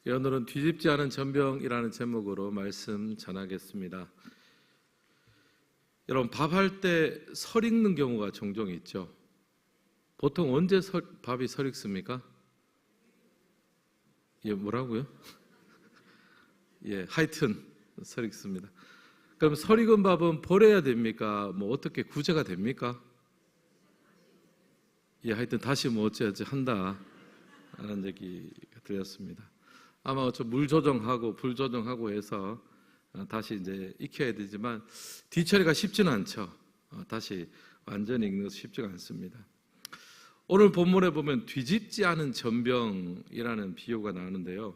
오늘은 뒤집지 않은 전병이라는 제목으로 말씀 전하겠습니다. 여러분, 밥할 때 설 익는 경우가 종종 있죠. 보통 언제 밥이 설 익습니까? 예, 뭐라고요? 예, 하여튼 설 익습니다. 그럼 설 익은 밥은 버려야 됩니까? 뭐 어떻게 구제가 됩니까? 예, 하여튼 다시 뭐 어찌어찌 한다 하는 얘기가 들렸습니다. 아마 물 조정하고 불 조정하고 해서 다시 이제 익혀야 되지만 뒤처리가 쉽지는 않죠. 다시 완전히 익는 것이 쉽지가 않습니다. 오늘 본문에 보면 뒤집지 않은 전병이라는 비유가 나오는데요.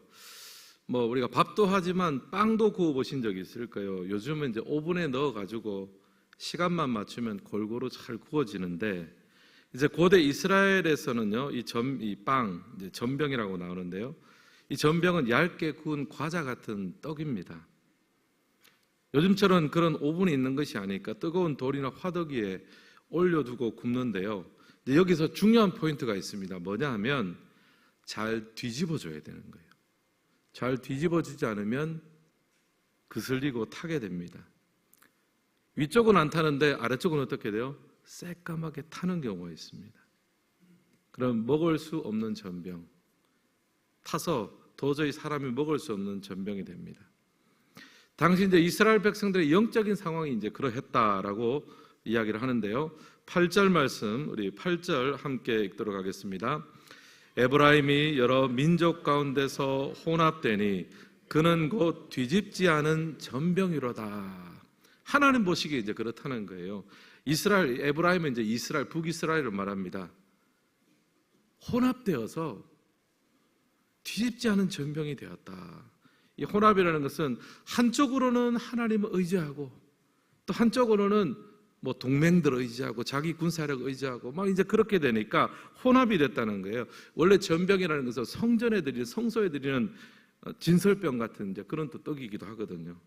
뭐 우리가 밥도 하지만 빵도 구워 보신 적이 있을 거예요. 요즘은 이제 오븐에 넣어 가지고 시간만 맞추면 골고루 잘 구워지는데, 이제 고대 이스라엘에서는요, 이 빵, 이제 전병이라고 나오는데요. 이 전병은 얇게 구운 과자 같은 떡입니다. 요즘처럼 그런 오븐이 있는 것이 아니니까 뜨거운 돌이나 화덕 위에 올려두고 굽는데요. 여기서 중요한 포인트가 있습니다. 뭐냐 하면 잘 뒤집어줘야 되는 거예요. 잘 뒤집어지지 않으면 그슬리고 타게 됩니다. 위쪽은 안 타는데 아래쪽은 어떻게 돼요? 새까맣게 타는 경우가 있습니다. 그럼 먹을 수 없는 전병, 타서 도저히 사람이 먹을 수 없는 전병이 됩니다. 당시 이제 이스라엘 백성들의 영적인 상황이 이제 그러했다라고 이야기를 하는데요. 8절 말씀, 우리 8절 함께 읽도록 하겠습니다. 에브라임이 여러 민족 가운데서 혼합되니 그는 곧 뒤집지 않은 전병이로다. 하나님 보시기에 이제 그렇다는 거예요. 에브라임은 이제 이스라엘, 북이스라엘을 말합니다. 혼합되어서 뒤집지 않은 전병이 되었다. 이 혼합이라는 것은 한쪽으로는 하나님을 의지하고 또 한쪽으로는 뭐 동맹들을 의지하고 자기 군사력을 의지하고 막 이제 그렇게 되니까 혼합이 됐다는 거예요. 원래 전병이라는 것은 성전에 드리는, 성소에 드리는 진설병 같은 이제 그런 또 떡이기도 하거든요.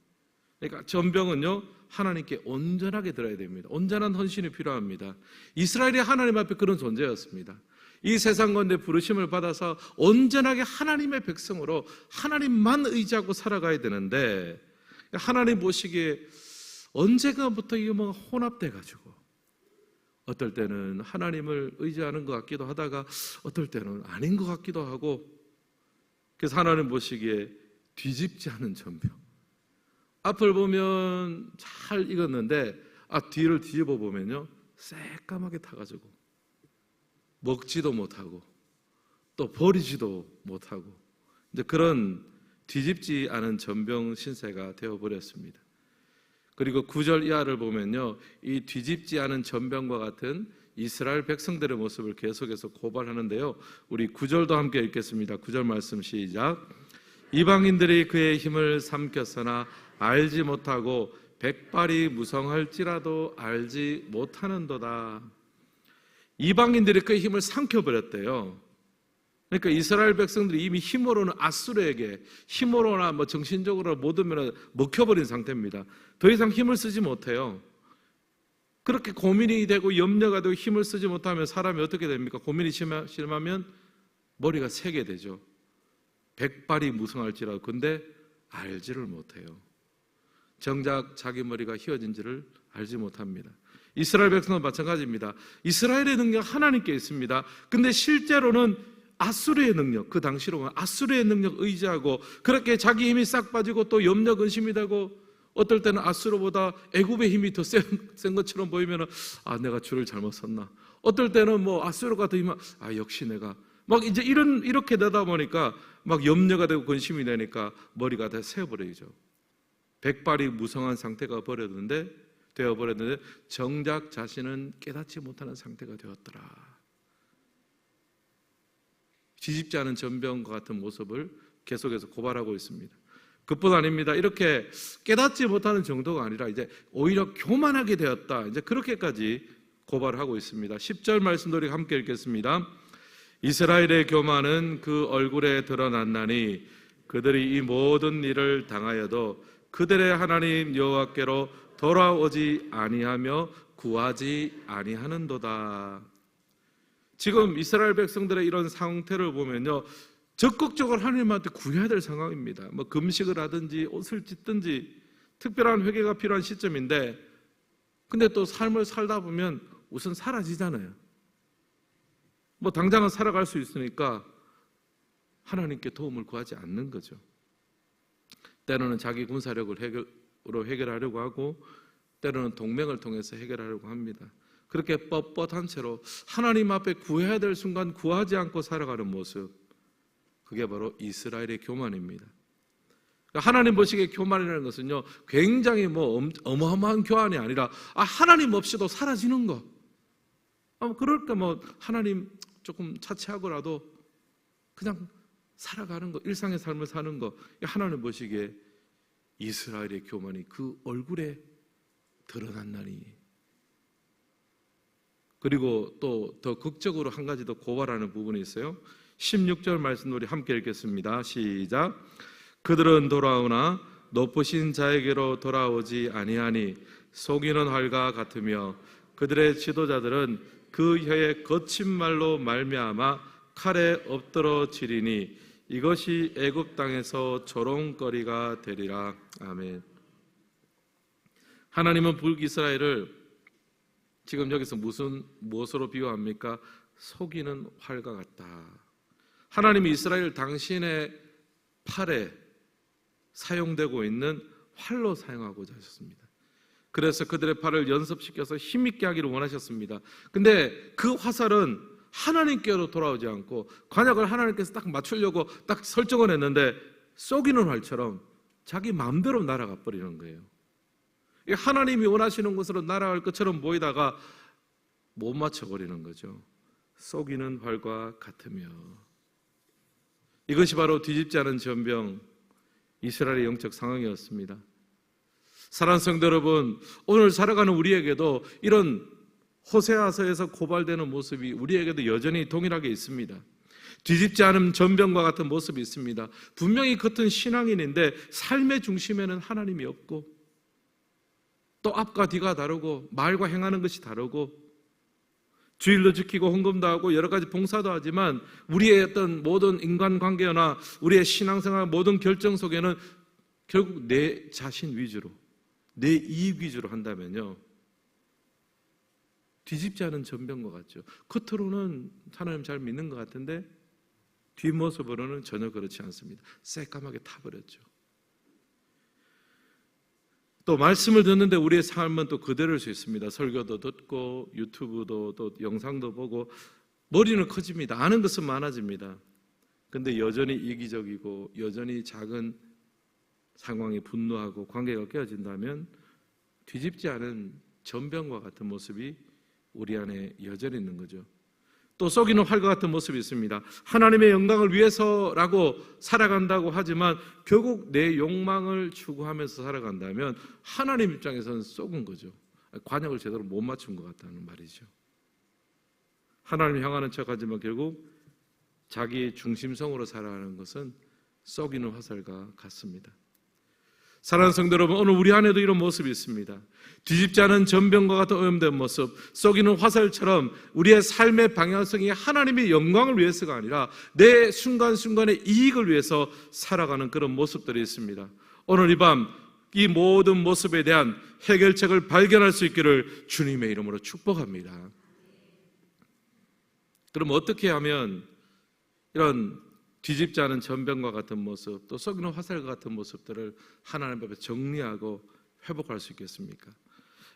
그러니까 전병은요, 하나님께 온전하게 드려야 됩니다. 온전한 헌신이 필요합니다. 이스라엘이 하나님 앞에 그런 존재였습니다. 이 세상 가운데 부르심을 받아서 온전하게 하나님의 백성으로 하나님만 의지하고 살아가야 되는데, 하나님 보시기에 언제가부터 이게 뭐 혼합돼가지고 어떨 때는 하나님을 의지하는 것 같기도 하다가 어떨 때는 아닌 것 같기도 하고, 그래서 하나님 보시기에 뒤집지 않은 전병. 앞을 보면 잘 익었는데 뒤를 뒤집어 보면요, 새까맣게 타가지고 먹지도 못하고 또 버리지도 못하고 이제 그런 뒤집지 않은 전병 신세가 되어버렸습니다. 그리고 9절 이하를 보면요, 이 뒤집지 않은 전병과 같은 이스라엘 백성들의 모습을 계속해서 고발하는데요. 우리 9절도 함께 읽겠습니다. 9절 말씀 시작. 이방인들이 그의 힘을 삼켰으나 알지 못하고 백발이 무성할지라도 알지 못하는도다. 이방인들이 그의 힘을 삼켜버렸대요. 그러니까 이스라엘 백성들이 이미 힘으로는 아수르에게, 힘으로나 뭐 정신적으로 모든 면을 먹혀버린 상태입니다. 더 이상 힘을 쓰지 못해요. 그렇게 고민이 되고 염려가 되고 힘을 쓰지 못하면 사람이 어떻게 됩니까? 고민이 심하면 머리가 새게 되죠. 백발이 무성할지라도. 근데 알지를 못해요. 정작 자기 머리가 휘어진지를 알지 못합니다. 이스라엘 백성은 마찬가지입니다. 이스라엘의 능력 하나님께 있습니다. 근데 실제로는 아수르의 능력, 그 당시로는 아수르의 능력 의지하고 그렇게 자기 힘이 싹 빠지고 또 염려 근심이 되고, 어떨 때는 아수르보다 애굽의 힘이 더 센 것처럼 보이면 내가 줄을 잘못 섰나. 어떨 때는 뭐 아수르가 더 힘, 역시 내가 막 이제 이렇게 되다 보니까 막 염려가 되고 근심이 되니까 머리가 다 새어버리죠. 백발이 무성한 상태가 되어버렸는데 정작 자신은 깨닫지 못하는 상태가 되었더라. 뒤집지 않은 전병과 같은 모습을 계속해서 고발하고 있습니다. 그뿐 아닙니다. 이렇게 깨닫지 못하는 정도가 아니라 이제 오히려 교만하게 되었다. 이제 그렇게까지 고발하고 있습니다. 10절 말씀도 우리 함께 읽겠습니다. 이스라엘의 교만은 그 얼굴에 드러났나니 그들이 이 모든 일을 당하여도 그들의 하나님 여호와께로 돌아오지 아니하며 구하지 아니하는도다. 지금 이스라엘 백성들의 이런 상태를 보면요, 적극적으로 하나님한테 구해야 될 상황입니다. 뭐 금식을 하든지 옷을 찢든지 특별한 회개가 필요한 시점인데, 근데 또 삶을 살다 보면 우선 사라지잖아요. 뭐 당장은 살아갈 수 있으니까 하나님께 도움을 구하지 않는 거죠. 때로는 자기 군사력으로 해결하려고 하고, 때로는 동맹을 통해서 해결하려고 합니다. 그렇게 뻣뻣한 채로 하나님 앞에 구해야 될 순간 구하지 않고 살아가는 모습, 그게 바로 이스라엘의 교만입니다. 하나님 보시기에 교만이라는 것은요, 굉장히 어마어마한 교만이 아니라 하나님 없이도 사라지는 거. 그럴까 하나님 조금 차치하고라도 그냥 살아가는 거, 일상의 삶을 사는 거. 하나님 보시기에 이스라엘의 교만이 그 얼굴에 드러난다니. 그리고 또 더 극적으로 한 가지 더 고발하는 부분이 있어요. 16절 말씀 우리 함께 읽겠습니다. 시작. 그들은 돌아오나 높으신 자에게로 돌아오지 아니하니 속이는 활과 같으며 그들의 지도자들은 그 혀의 거친 말로 말미암아 칼에 엎드러지리니 이것이 애굽 땅에서 조롱거리가 되리라. 아멘. 하나님은 북이스라엘을 지금 여기서 무엇으로 비유합니까? 속이는 활과 같다. 하나님이 이스라엘 당신의 팔에 사용되고 있는 활로 사용하고자 하셨습니다. 그래서 그들의 팔을 연습시켜서 힘있게 하기를 원하셨습니다. 근데 그 화살은 하나님께로 돌아오지 않고 관역을 하나님께서 딱 맞추려고 딱 설정을 했는데 쏘기는 활처럼 자기 마음대로 날아가 버리는 거예요. 하나님이 원하시는 곳으로 날아갈 것처럼 보이다가 못 맞춰버리는 거죠. 쏘기는 활과 같으며. 이것이 바로 뒤집지 않은 전병, 이스라엘의 영적 상황이었습니다. 사랑하는 성도 여러분, 오늘 살아가는 우리에게도 이런 호세아서에서 고발되는 모습이 우리에게도 여전히 동일하게 있습니다. 뒤집지 않은 전병과 같은 모습이 있습니다. 분명히 겉은 신앙인인데 삶의 중심에는 하나님이 없고, 또 앞과 뒤가 다르고 말과 행하는 것이 다르고, 주일도 지키고 헌금도 하고 여러 가지 봉사도 하지만 우리의 어떤 모든 인간관계나 우리의 신앙생활 모든 결정 속에는 결국 내 자신 위주로, 내 이익 위주로 한다면요, 뒤집지 않은 전병과 같죠. 겉으로는 하나님 잘 믿는 것 같은데 뒷모습으로는 전혀 그렇지 않습니다. 새까맣게 타버렸죠. 또 말씀을 듣는데 우리의 삶은 또 그대로일 수 있습니다. 설교도 듣고 유튜브도 또 영상도 보고 머리는 커집니다. 아는 것은 많아집니다. 근데 여전히 이기적이고 여전히 작은 상황에 분노하고 관계가 깨어진다면 뒤집지 않은 전병과 같은 모습이 우리 안에 여전히 있는 거죠. 또 쏘기는 활과 같은 모습이 있습니다. 하나님의 영광을 위해서라고 살아간다고 하지만 결국 내 욕망을 추구하면서 살아간다면 하나님 입장에서는 쏘은 거죠. 관역을 제대로 못 맞춘 것 같다는 말이죠. 하나님을 향하는 척하지만 결국 자기 중심성으로 살아가는 것은 쏘기는 화살과 같습니다. 사랑하는 성도 여러분, 오늘 우리 안에도 이런 모습이 있습니다. 뒤집지 않은 전병과 같은 오염된 모습, 쏘기는 화살처럼 우리의 삶의 방향성이 하나님의 영광을 위해서가 아니라 내 순간순간의 이익을 위해서 살아가는 그런 모습들이 있습니다. 오늘 이 밤 이 모든 모습에 대한 해결책을 발견할 수 있기를 주님의 이름으로 축복합니다. 그럼 어떻게 하면 이런 뒤집지 않은 전병과 같은 모습, 또 쏘기는 화살과 같은 모습들을 하나님 앞에 정리하고 회복할 수 있겠습니까?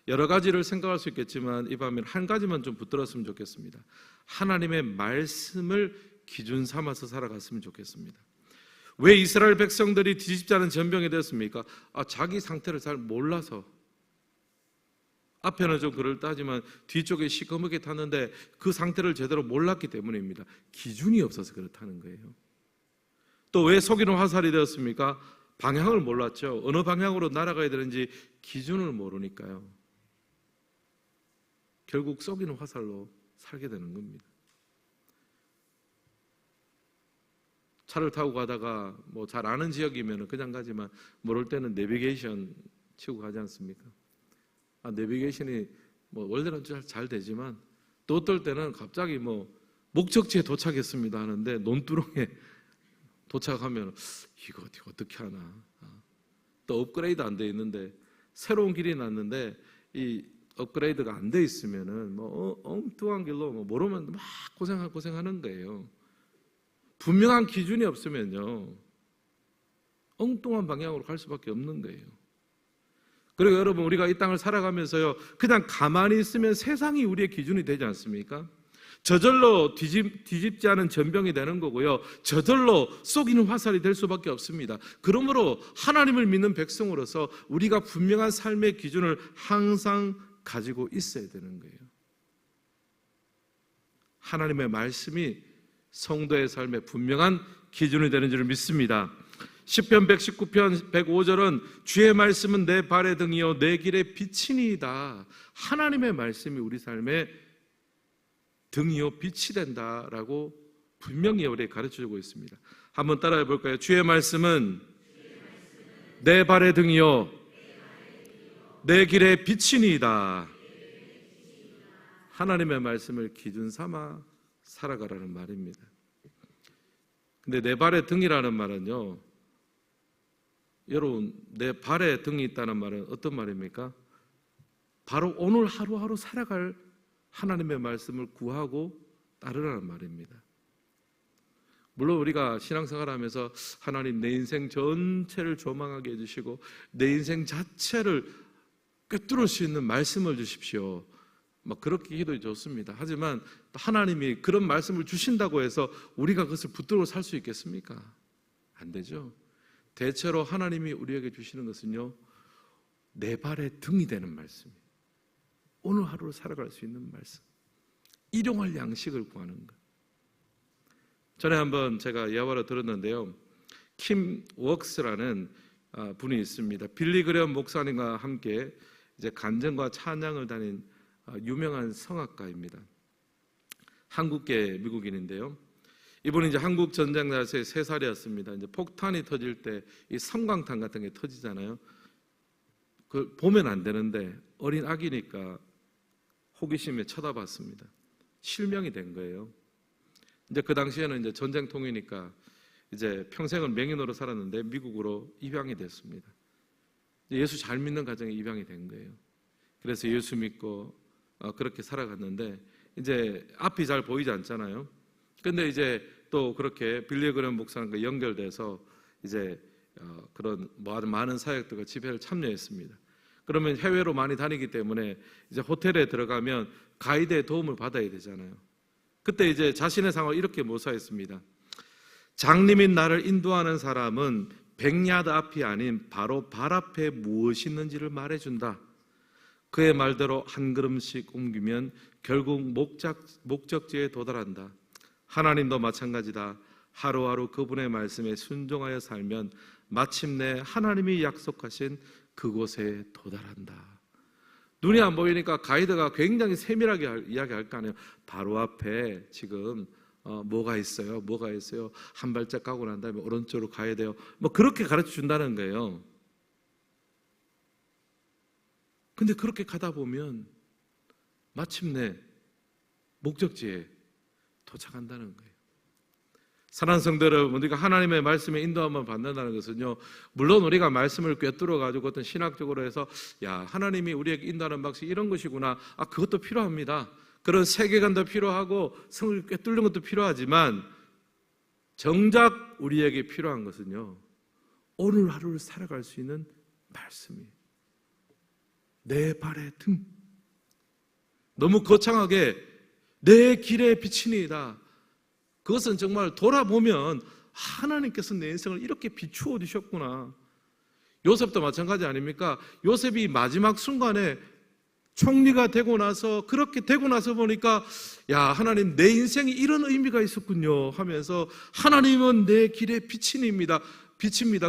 여러 가지를 생각할 수 있겠지만 이 밤에 한 가지만 좀 붙들었으면 좋겠습니다. 하나님의 말씀을 기준 삼아서 살아갔으면 좋겠습니다. 왜 이스라엘 백성들이 뒤집지 않은 전병이 되었습니까? 자기 상태를 잘 몰라서. 앞에는 좀 그럴듯하지만 뒤쪽에 시커멓게 탔는데 그 상태를 제대로 몰랐기 때문입니다. 기준이 없어서 그렇다는 거예요. 또 왜 속이는 화살이 되었습니까? 방향을 몰랐죠. 어느 방향으로 날아가야 되는지 기준을 모르니까요. 결국 속이는 화살로 살게 되는 겁니다. 차를 타고 가다가 잘 아는 지역이면 그냥 가지만 모를 때는 내비게이션 치고 가지 않습니까? 내비게이션이 원래는 잘 되지만 또 어떨 때는 갑자기 목적지에 도착했습니다 하는데 논두렁에 도착하면 이거 어떻게 하나, 또 업그레이드 안 돼 있는데 새로운 길이 났는데 이 업그레이드가 안 돼 있으면은 뭐 엉뚱한 길로 뭐 모르면 막 고생하는 거예요. 분명한 기준이 없으면요 엉뚱한 방향으로 갈 수밖에 없는 거예요. 그리고 여러분, 우리가 이 땅을 살아가면서요 그냥 가만히 있으면 세상이 우리의 기준이 되지 않습니까? 저절로 뒤집지 않은 전병이 되는 거고요, 저절로 쏘이는 화살이 될 수밖에 없습니다. 그러므로 하나님을 믿는 백성으로서 우리가 분명한 삶의 기준을 항상 가지고 있어야 되는 거예요. 하나님의 말씀이 성도의 삶에 분명한 기준이 되는 줄 믿습니다. 시편 119편 105절은 주의 말씀은 내 발의 등이요 내 길의 빛이니이다. 하나님의 말씀이 우리 삶의 등이요 빛이 된다라고 분명히 우리에게 가르쳐주고 있습니다. 한번 따라해 볼까요? 주의 말씀은 내 발의 등이요 내 길의 빛이니이다. 하나님의 말씀을 기준 삼아 살아가라는 말입니다. 근데 내 발의 등이라는 말은요, 여러분, 내 발에 등이 있다는 말은 어떤 말입니까? 바로 오늘 하루하루 살아갈 하나님의 말씀을 구하고 따르라는 말입니다. 물론 우리가 신앙생활하면서 하나님 내 인생 전체를 조망하게 해주시고 내 인생 자체를 꿰뚫을 수 있는 말씀을 주십시오, 막 그렇게 기도해 좋습니다. 하지만 하나님이 그런 말씀을 주신다고 해서 우리가 그것을 붙들고 살 수 있겠습니까? 안 되죠. 대체로 하나님이 우리에게 주시는 것은요 내 발의 등이 되는 말씀이에요. 오늘 하루를 살아갈 수 있는 말씀, 일용할 양식을 구하는 것. 전에 한번 제가 예화를 들었는데요, 킴 웍스라는 분이 있습니다. 빌리 그레엄 목사님과 함께 이제 간증과 찬양을 다닌 유명한 성악가입니다. 한국계 미국인인데요, 이분이 이제 한국 전쟁 당시에 3살이었습니다. 이제 폭탄이 터질 때 이 섬광탄 같은 게 터지잖아요. 그걸 보면 안 되는데 어린 아기니까 호기심에 쳐다봤습니다. 실명이 된 거예요. 이제 그 당시에는 이제 전쟁통이니까 이제 평생을 맹인으로 살았는데 미국으로 입양이 됐습니다. 예수 잘 믿는 가정에 입양이 된 거예요. 그래서 예수 믿고 그렇게 살아갔는데 이제 앞이 잘 보이지 않잖아요. 근데 이제 또 그렇게 빌리 그레엄 목사님과 연결돼서 이제 그런 많은 사역들과 집회를 참여했습니다. 그러면 해외로 많이 다니기 때문에 이제 호텔에 들어가면 가이드의 도움을 받아야 되잖아요. 그때 이제 자신의 상황을 이렇게 묘사했습니다. 장님인 나를 인도하는 사람은 100야드 앞이 아닌 바로 발 앞에 무엇이 있는지를 말해준다. 그의 말대로 한 걸음씩 옮기면 결국 목적지에 도달한다. 하나님도 마찬가지다. 하루하루 그분의 말씀에 순종하여 살면 마침내 하나님이 약속하신 그곳에 도달한다. 눈이 안 보이니까 가이드가 굉장히 세밀하게 이야기할 거 아니에요. 바로 앞에 지금 뭐가 있어요? 뭐가 있어요? 한 발짝 가고 난 다음에 오른쪽으로 가야 돼요. 뭐 그렇게 가르쳐 준다는 거예요. 근데 그렇게 가다 보면 마침내 목적지에 도착한다는 거예요. 사랑하는 성도 여러분, 우리가 하나님의 말씀에 인도함을 받는다는 것은요, 물론 우리가 말씀을 꿰뚫어 가지고 어떤 신학적으로 해서 야, 하나님이 우리에게 인도하는 방식이 이런 것이구나, 그것도 필요합니다. 그런 세계관도 필요하고 성을 꿰뚫는 것도 필요하지만 정작 우리에게 필요한 것은요, 오늘 하루를 살아갈 수 있는 말씀이에요. 내 발의 등, 너무 거창하게 내 길의 빛이니이다. 그것은 정말 돌아보면 하나님께서 내 인생을 이렇게 비추어 주셨구나. 요셉도 마찬가지 아닙니까? 요셉이 마지막 순간에 총리가 되고 나서, 그렇게 되고 나서 보니까 야, 하나님, 내 인생이 이런 의미가 있었군요 하면서 하나님은 내 길의 빛입니다.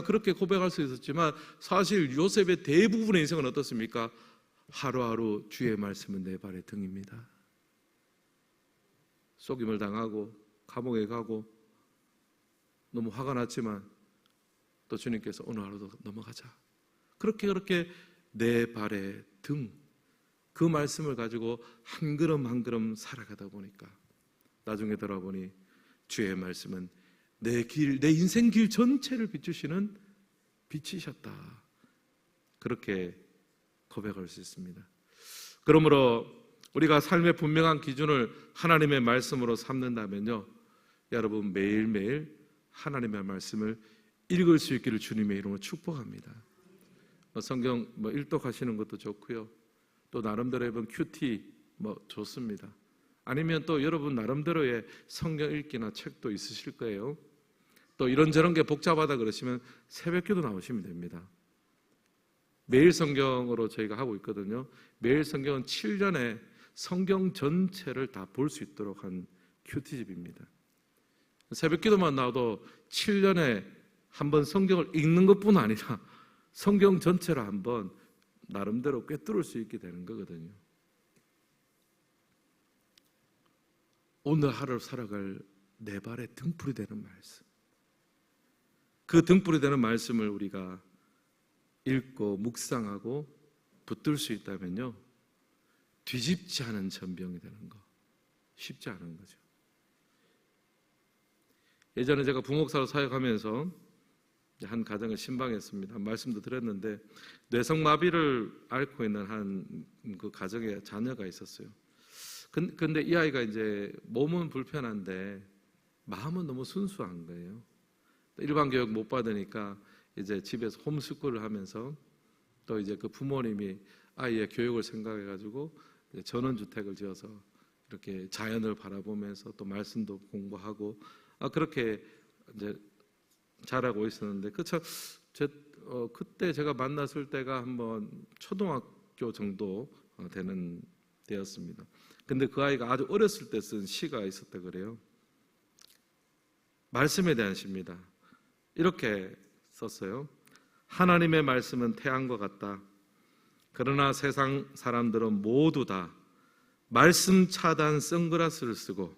그렇게 고백할 수 있었지만 사실 요셉의 대부분의 인생은 어떻습니까? 하루하루 주의 말씀은 내 발의 등입니다. 속임을 당하고 감옥에 가고 너무 화가 났지만 또 주님께서 오늘 하루도 넘어가자. 그렇게 내 발의 등, 그 말씀을 가지고 한 걸음 한 걸음 살아가다 보니까 나중에 돌아보니 주의 말씀은 내 길, 내 인생 길 전체를 비추시는 빛이셨다. 그렇게 고백할 수 있습니다. 그러므로 우리가 삶의 분명한 기준을 하나님의 말씀으로 삼는다면요, 여러분 매일매일 하나님의 말씀을 읽을 수 있기를 주님의 이름으로 축복합니다. 성경 일독하시는 것도 좋고요, 또 나름대로 해본 큐티 좋습니다. 아니면 또 여러분 나름대로의 성경 읽기나 책도 있으실 거예요. 또 이런저런 게 복잡하다 그러시면 새벽기도 나오시면 됩니다. 매일 성경으로 저희가 하고 있거든요. 매일 성경은 7년에 성경 전체를 다 볼 수 있도록 한 큐티집입니다. 새벽기도만 나와도 7년에 한 번 성경을 읽는 것뿐 아니라 성경 전체를 한번 나름대로 꿰뚫을 수 있게 되는 거거든요. 오늘 하루 살아갈 내 발의 등불이 되는 말씀, 그 등불이 되는 말씀을 우리가 읽고 묵상하고 붙들 수 있다면요, 뒤집지 않은 전병이 되는 거 쉽지 않은 거죠. 예전에 제가 부목사로 사역하면서 한 가정을 신방했습니다. 말씀도 드렸는데 뇌성마비를 앓고 있는 한 그 가정에 자녀가 있었어요. 근데 이 아이가 이제 몸은 불편한데 마음은 너무 순수한 거예요. 일반 교육 못 받으니까 이제 집에서 홈스쿨을 하면서 또 이제 그 부모님이 아이의 교육을 생각해가지고 전원주택을 지어서 이렇게 자연을 바라보면서 또 말씀도 공부하고 그렇게 이제 자라고 있었는데 그때 제가 만났을 때가 한번 초등학교 정도 되는 때였습니다. 근데 그 아이가 아주 어렸을 때 쓴 시가 있었다 그래요. 말씀에 대한 시입니다. 이렇게 썼어요. 하나님의 말씀은 태양과 같다. 그러나 세상 사람들은 모두 다 말씀 차단 선글라스를 쓰고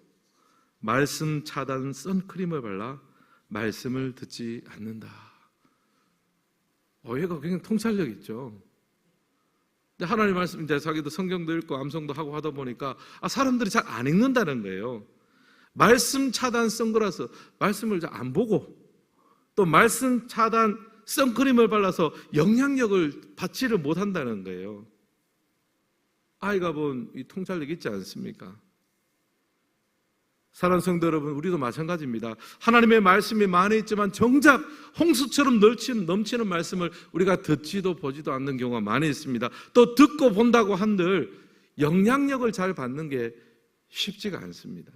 말씀 차단 선크림을 발라 말씀을 듣지 않는다. 얘가 굉장히 통찰력 있죠. 하나님 말씀, 이제 자기도 성경도 읽고 암송도 하고 하다 보니까 사람들이 잘 안 읽는다는 거예요. 말씀 차단 선글라스, 말씀을 잘 안 보고 또 말씀 차단 선크림을 발라서 영향력을 받지를 못한다는 거예요. 아이가 본 이 통찰력 있지 않습니까? 사랑하는 성도 여러분, 우리도 마찬가지입니다. 하나님의 말씀이 많이 있지만 정작 홍수처럼 넘치는 말씀을 우리가 듣지도 보지도 않는 경우가 많이 있습니다. 또 듣고 본다고 한들 영향력을 잘 받는 게 쉽지가 않습니다.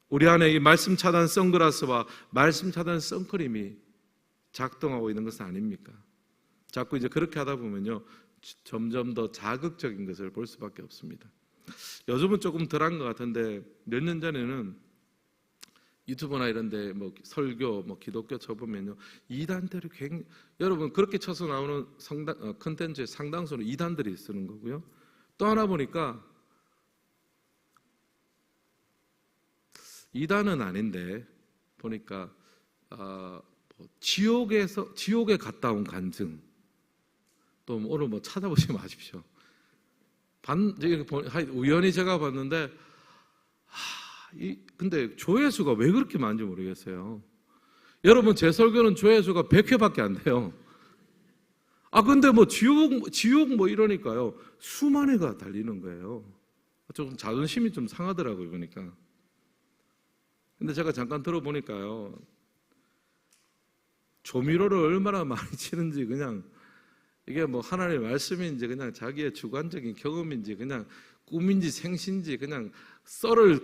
우리 안에 이 말씀 차단 선글라스와 말씀 차단 선크림이 작동하고 있는 것은 아닙니까? 자꾸 이제 그렇게 하다 보면요, 점점 더 자극적인 것을 볼 수밖에 없습니다. 요즘은 조금 덜한 것 같은데 몇 년 전에는 유튜브나 이런데 설교, 기독교 쳐보면요, 이단들이 굉장히, 여러분 그렇게 쳐서 나오는 컨텐츠의 상당수는 이단들이 쓰는 거고요. 또 하나 보니까 이단은 아닌데 보니까 지옥에 갔다 온 간증, 또 오늘 찾아보시면 아십시오. 우연히 제가 봤는데 근데 조회수가 왜 그렇게 많은지 모르겠어요. 여러분 제 설교는 조회수가 100회밖에 안 돼요. 근데 지옥 이러니까요, 수만 회가 달리는 거예요. 좀 자존심이 좀 상하더라고요, 보니까. 근데 제가 잠깐 들어보니까요, 조미료를 얼마나 많이 치는지, 그냥 이게 하나님의 말씀인지 그냥 자기의 주관적인 경험인지 그냥 꿈인지 생신지 그냥 썰을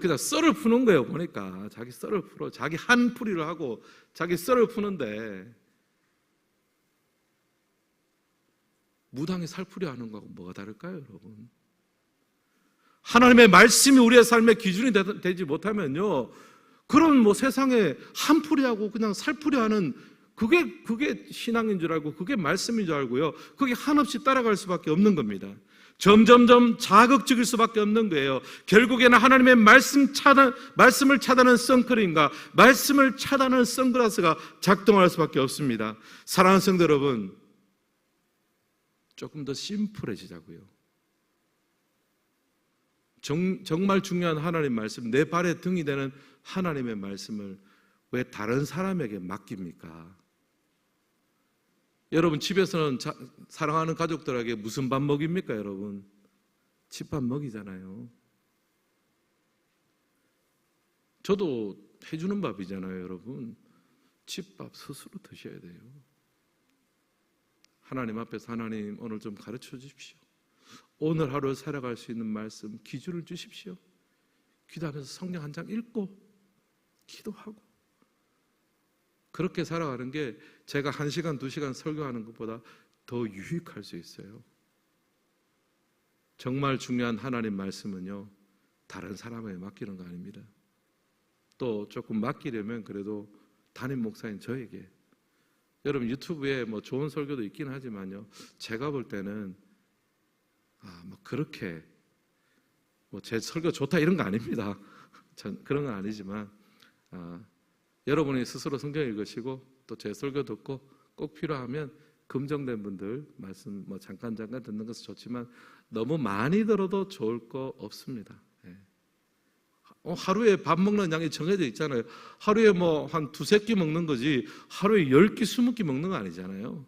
푸는 거예요. 보니까 자기 썰을 풀어, 자기 한풀이를 하고 자기 썰을 푸는데 무당이 살풀이 하는 거하고 뭐가 다를까요, 여러분? 하나님의 말씀이 우리의 삶의 기준이 되지 못하면요, 그런 세상에 한풀이하고 그냥 살풀이하는 그게 신앙인 줄 알고 그게 말씀인 줄 알고요, 그게 한없이 따라갈 수밖에 없는 겁니다. 점점점 자극적일 수밖에 없는 거예요. 결국에는 하나님의 말씀을 차단하는 선크림과 말씀을 차단하는 선글라스가 작동할 수밖에 없습니다. 사랑하는 성도 여러분, 조금 더 심플해지자고요. 정말 중요한 하나님 말씀, 내 발의 등이 되는 하나님의 말씀을 왜 다른 사람에게 맡깁니까? 여러분 집에서는 사랑하는 가족들에게 무슨 밥 먹입니까? 여러분 집밥 먹이잖아요. 저도 해주는 밥이잖아요. 여러분 집밥 스스로 드셔야 돼요. 하나님 앞에서 하나님 오늘 좀 가르쳐 주십시오. 오늘 하루 살아갈 수 있는 말씀 기준을 주십시오. 기도하면서 성경 한 장 읽고 기도하고 그렇게 살아가는 게 제가 1시간, 2시간 설교하는 것보다 더 유익할 수 있어요. 정말 중요한 하나님 말씀은요, 다른 사람에게 맡기는 거 아닙니다. 또 조금 맡기려면 그래도 담임 목사인 저에게, 여러분 유튜브에 뭐 좋은 설교도 있긴 하지만요, 제가 볼 때는 뭐 그렇게 뭐 제 설교 좋다 이런 거 아닙니다. 전 그런 건 아니지만 여러분이 스스로 성경 읽으시고 또 제 설교 듣고 꼭 필요하면 검정된 분들 말씀 뭐 잠깐 듣는 것은 좋지만 너무 많이 들어도 좋을 거 없습니다. 하루에 밥 먹는 양이 정해져 있잖아요. 하루에 뭐 한 2-3끼 먹는 거지 하루에 10끼, 20끼 먹는 거 아니잖아요.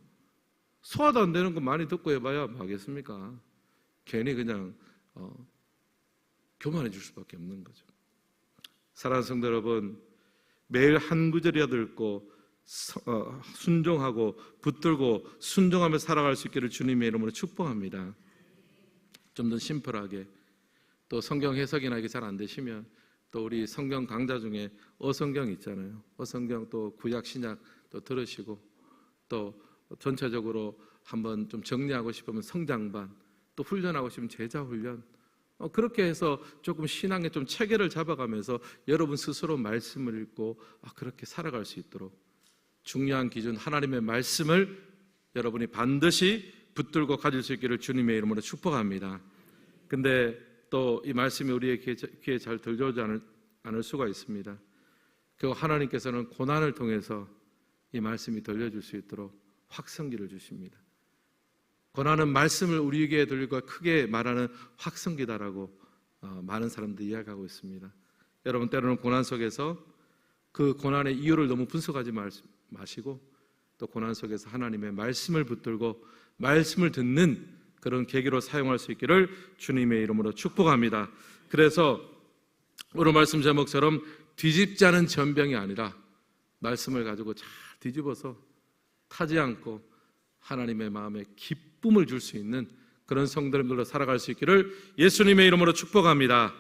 소화도 안 되는 거 많이 듣고 해봐야 뭐 하겠습니까? 괜히 그냥 교만해 줄 수밖에 없는 거죠. 사랑하는 성도 여러분, 매일 한 구절이라도 읽고 순종하고 붙들고 순종하며 살아갈 수 있기를 주님의 이름으로 축복합니다. 좀 더 심플하게, 또 성경 해석이나 이게 잘 안 되시면 또 우리 성경 강좌 중에 어성경 있잖아요. 어성경 또 구약 신약 또 들으시고, 또 전체적으로 한번 좀 정리하고 싶으면 성장반, 또 훈련하고 싶으면 제자 훈련, 그렇게 해서 조금 신앙에 좀 체계를 잡아가면서 여러분 스스로 말씀을 읽고 그렇게 살아갈 수 있도록, 중요한 기준 하나님의 말씀을 여러분이 반드시 붙들고 가질 수 있기를 주님의 이름으로 축복합니다. 근데 또 이 말씀이 우리의 귀에 잘 들려오지 않을 수가 있습니다. 그 하나님께서는 고난을 통해서 이 말씀이 들려줄 수 있도록 확성기를 주십니다. 고난은 말씀을 우리에게 들리고 크게 말하는 확성기다라고 많은 사람들이 이야기하고 있습니다. 여러분 때로는 고난 속에서 그 고난의 이유를 너무 분석하지 마시고 또 고난 속에서 하나님의 말씀을 붙들고 말씀을 듣는 그런 계기로 사용할 수 있기를 주님의 이름으로 축복합니다. 그래서 오늘 말씀 제목처럼 뒤집지 않은 전병이 아니라 말씀을 가지고 잘 뒤집어서 타지 않고 하나님의 마음에 기쁨을 줄 수 있는 그런 성도님들로 살아갈 수 있기를 예수님의 이름으로 축복합니다.